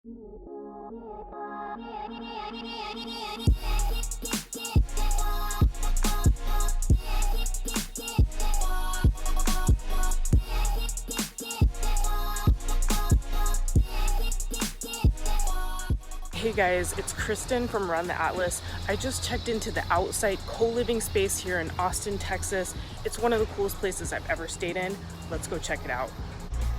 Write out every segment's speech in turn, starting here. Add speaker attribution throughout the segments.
Speaker 1: Hey guys, it's Kristen from Run the Atlas. I just checked into the Outsite co-living space here in Austin, Texas. It's one of the coolest places I've ever stayed in. Let's go check it out.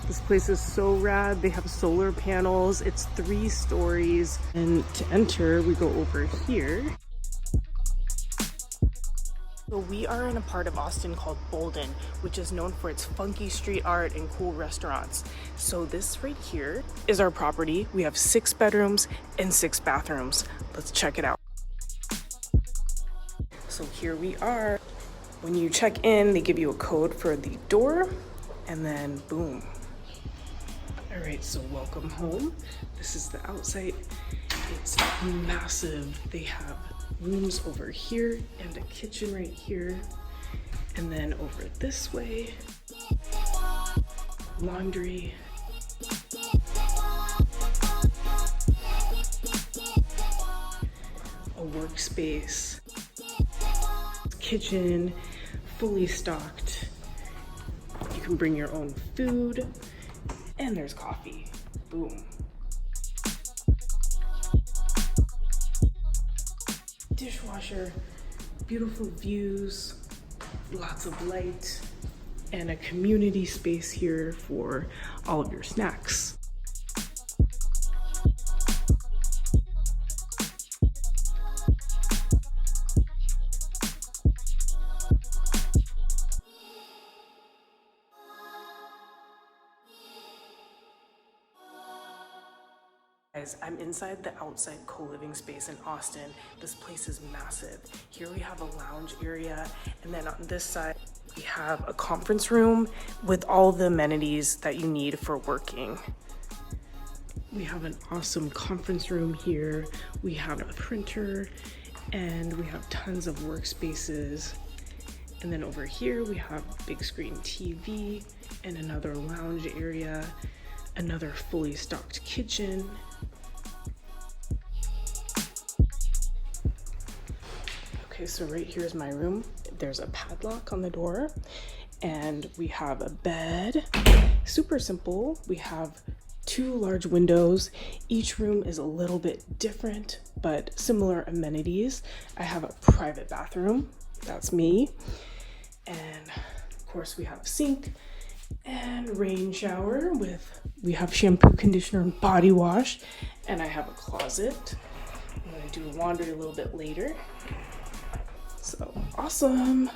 Speaker 1: This place is so rad. They have solar panels. It's 3 stories. And to enter, we go over here. So we are in a part of Austin called Bolden, which is known for its funky street art and cool restaurants. So this right here is our property. We have 6 bedrooms and 6 bathrooms. Let's check it out. So here we are. When you check in, they give you a code for the door, and then boom. All right, so welcome home. This is the Outsite. It's massive. They have rooms over here and a kitchen right here, and then over this way, laundry, a workspace, kitchen, fully stocked. You can bring your own food, and there's coffee. Boom. Dishwasher, beautiful views, lots of light, and a community space here for all of your snacks. Guys, I'm inside the Outsite co-living space in Austin. This place is massive. Here we have a lounge area, and then on this side we have a conference room with all the amenities that you need for working. We have an awesome conference room here. We have a printer, and we have tons of workspaces. And then over here we have big screen TV and another lounge area, another fully stocked kitchen. Okay, so right here is my room. There's a padlock on the door, and we have a bed. Super simple. We have 2 large windows. Each room is a little bit different, but similar amenities. I have a private bathroom. That's me. And of course we have a sink and rain shower we have shampoo, conditioner, and body wash. And I have a closet. I'm gonna do laundry a little bit later. So awesome.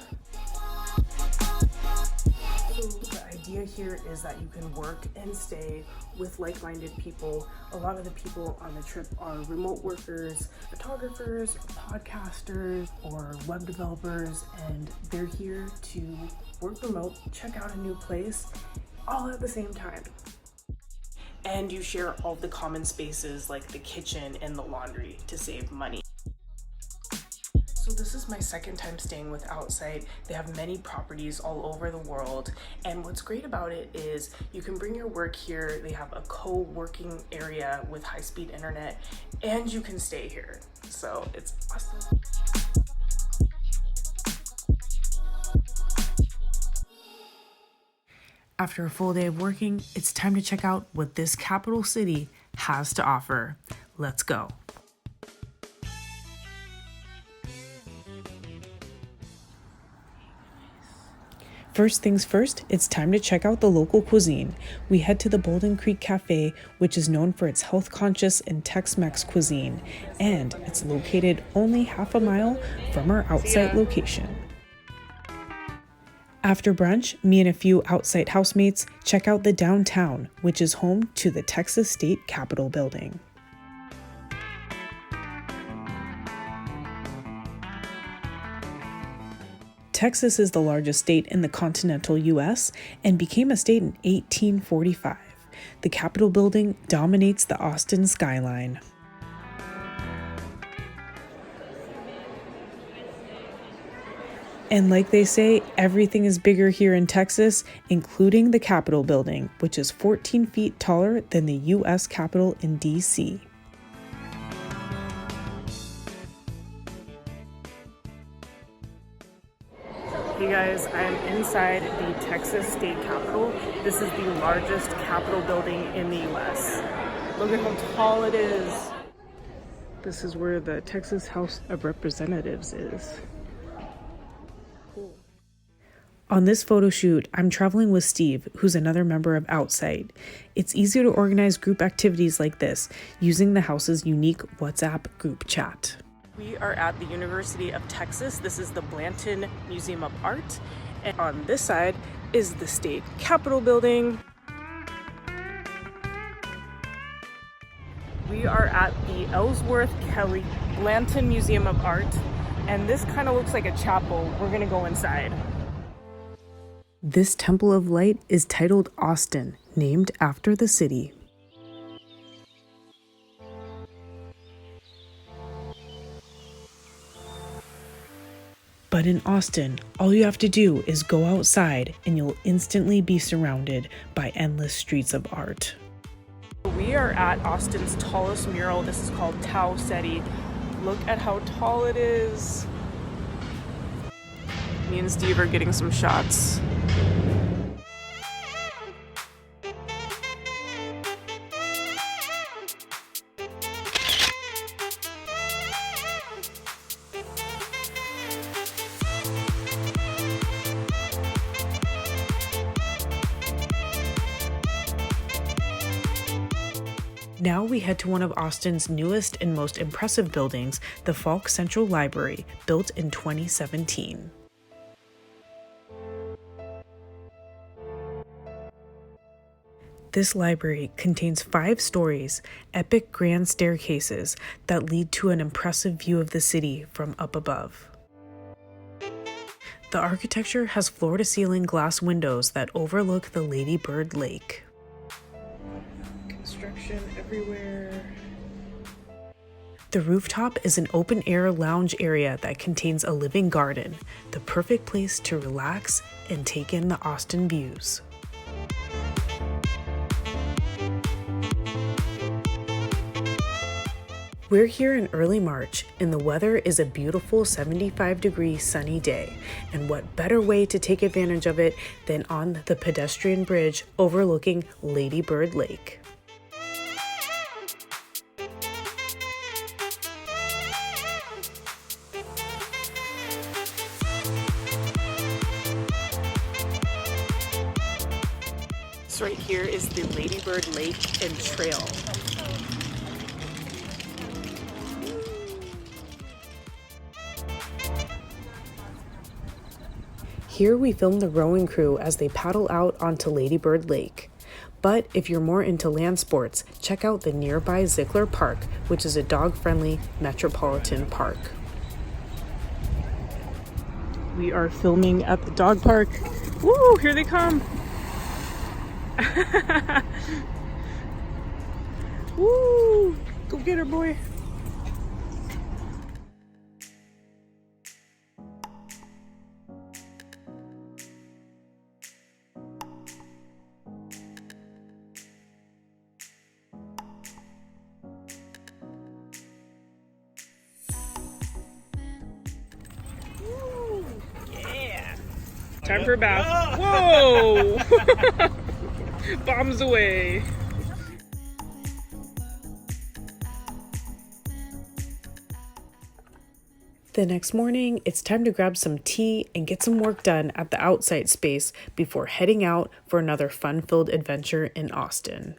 Speaker 1: So the idea here is that you can work and stay with like-minded people. A lot of the people on the trip are remote workers, photographers, podcasters, or web developers, and they're here to work remote, check out a new place, all at the same time. And you share all the common spaces like the kitchen and the laundry to save money. So this is my second time staying with Outsite. They have many properties all over the world, and what's great about it is you can bring your work here. They have a co-working area with high-speed internet, and you can stay here. So it's awesome. After a full day of working, it's time to check out what this capital city has to offer. Let's go. First things first, it's time to check out the local cuisine. We head to the Bolden Creek Cafe, which is known for its health-conscious and Tex-Mex cuisine, and it's located only half a mile from our Outsite location. After brunch, me and a few Outsite housemates check out the downtown, which is home to the Texas State Capitol building. Texas is the largest state in the continental U.S. and became a state in 1845. The Capitol building dominates the Austin skyline.
Speaker 2: And like they say, everything is bigger here in Texas, including the Capitol building, which is 14 feet taller than the U.S. Capitol in D.C.
Speaker 1: Hey guys, I am inside the Texas State Capitol. This is the largest Capitol building in the U.S. Look at how tall it is. This is where the Texas House of Representatives is. Cool.
Speaker 2: On this photo shoot, I'm traveling with Steve, who's another member of Outsite. It's easy to organize group activities like this using the house's unique WhatsApp group chat.
Speaker 1: We are at the University of Texas. This is the Blanton Museum of Art. And on this side is the State Capitol building. We are at the Ellsworth Kelly Blanton Museum of Art. And this kind of looks like a chapel. We're gonna go inside.
Speaker 2: This Temple of Light is titled Austin, named after the city. But in Austin, all you have to do is go outside and you'll instantly be surrounded by endless streets of art.
Speaker 1: We are at Austin's tallest mural. This is called Tau Ceti. Look at how tall it is. Me and Steve are getting some shots.
Speaker 2: Now we head to one of Austin's newest and most impressive buildings, the Falk Central Library, built in 2017. This library contains 5 stories, epic grand staircases that lead to an impressive view of the city from up above. The architecture has floor-to-ceiling glass windows that overlook the Lady Bird Lake.
Speaker 1: Construction everywhere.
Speaker 2: The rooftop is an open-air lounge area that contains a living garden, the perfect place to relax and take in the Austin views. We're here in early March, and the weather is a beautiful 75-degree sunny day. And what better way to take advantage of it than on the pedestrian bridge overlooking Lady Bird Lake.
Speaker 1: This right here is the Lady Bird Lake and Trail.
Speaker 2: Here we film the rowing crew as they paddle out onto Lady Bird Lake. But if you're more into land sports, check out the nearby Zilker Park, which is a dog-friendly metropolitan park.
Speaker 1: We are filming at the dog park. Woo, here they come. Woo, go get her, boy. Time for a bath. Whoa! Bombs away.
Speaker 2: The next morning, it's time to grab some tea and get some work done at the Outsite space before heading out for another fun-filled adventure in Austin.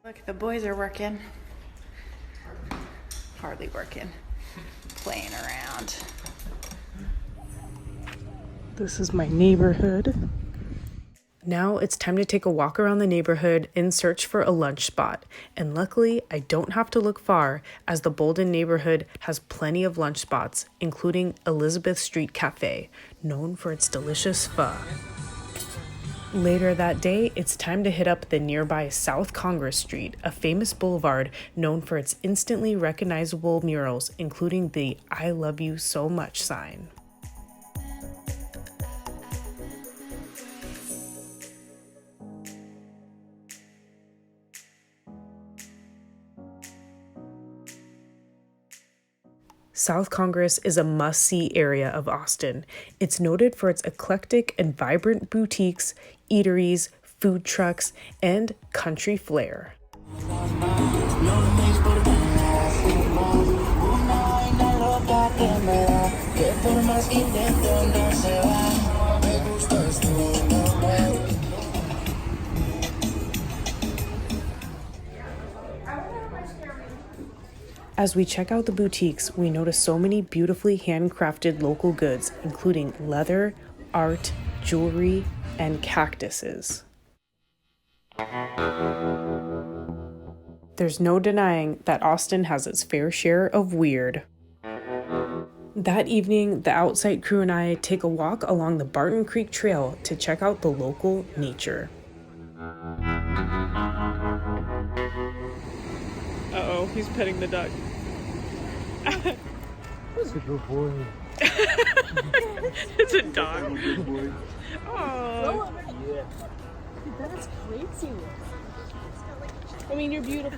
Speaker 3: Look, the boys are working. Hardly working. Playing around.
Speaker 1: This is my neighborhood.
Speaker 2: Now it's time to take a walk around the neighborhood in search for a lunch spot. And luckily, I don't have to look far as the Bolden neighborhood has plenty of lunch spots, including Elizabeth Street Cafe, known for its delicious pho. Later that day, it's time to hit up the nearby South Congress Street, a famous boulevard known for its instantly recognizable murals, including the I Love You So Much sign. South Congress is a must-see area of Austin. It's noted for its eclectic and vibrant boutiques, eateries, food trucks, and country flair. As we check out the boutiques, we notice so many beautifully handcrafted local goods, including leather, art, jewelry, and cactuses. There's no denying that Austin has its fair share of weird. That evening, the Outsite crew and I take a walk along the Barton Creek Trail to check out the local nature. Uh-oh, he's petting the duck.
Speaker 4: That's a good boy.
Speaker 2: It's a dog. Oh,
Speaker 4: Yeah.
Speaker 1: Dude, that is crazy. I mean, you're beautiful.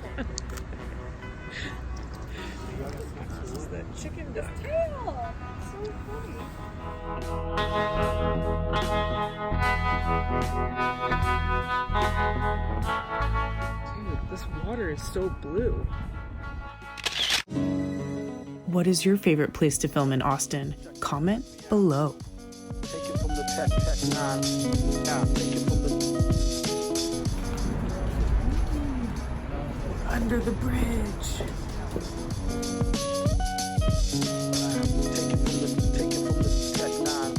Speaker 2: this is the chicken duck.
Speaker 1: Tail. So funny.
Speaker 2: Dude, this water is so blue. What is your favorite place to film in Austin? Comment below.
Speaker 4: Take it from the tech 9. Now, take it from the...
Speaker 1: Under the bridge.
Speaker 4: Take it from the tech 9.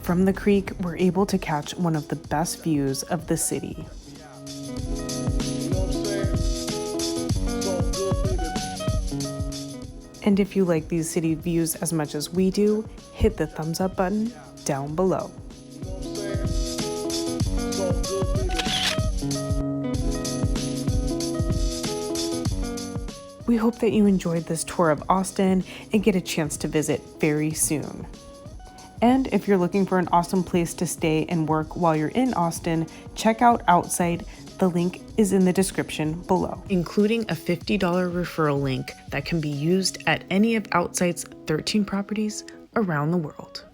Speaker 2: From the creek, we're able to catch one of the best views of the city.
Speaker 4: You know what I'm saying? It's all good, baby.
Speaker 2: And if you like these city views as much as we do, hit the thumbs up button down below.
Speaker 4: You know what I'm saying? It's all good, baby.
Speaker 2: We hope that you enjoyed this tour of Austin and get a chance to visit very soon. And if you're looking for an awesome place to stay and work while you're in Austin, check out Outsite. The link is in the description below, including a $50 referral link that can be used at any of Outsite's 13 properties around the world.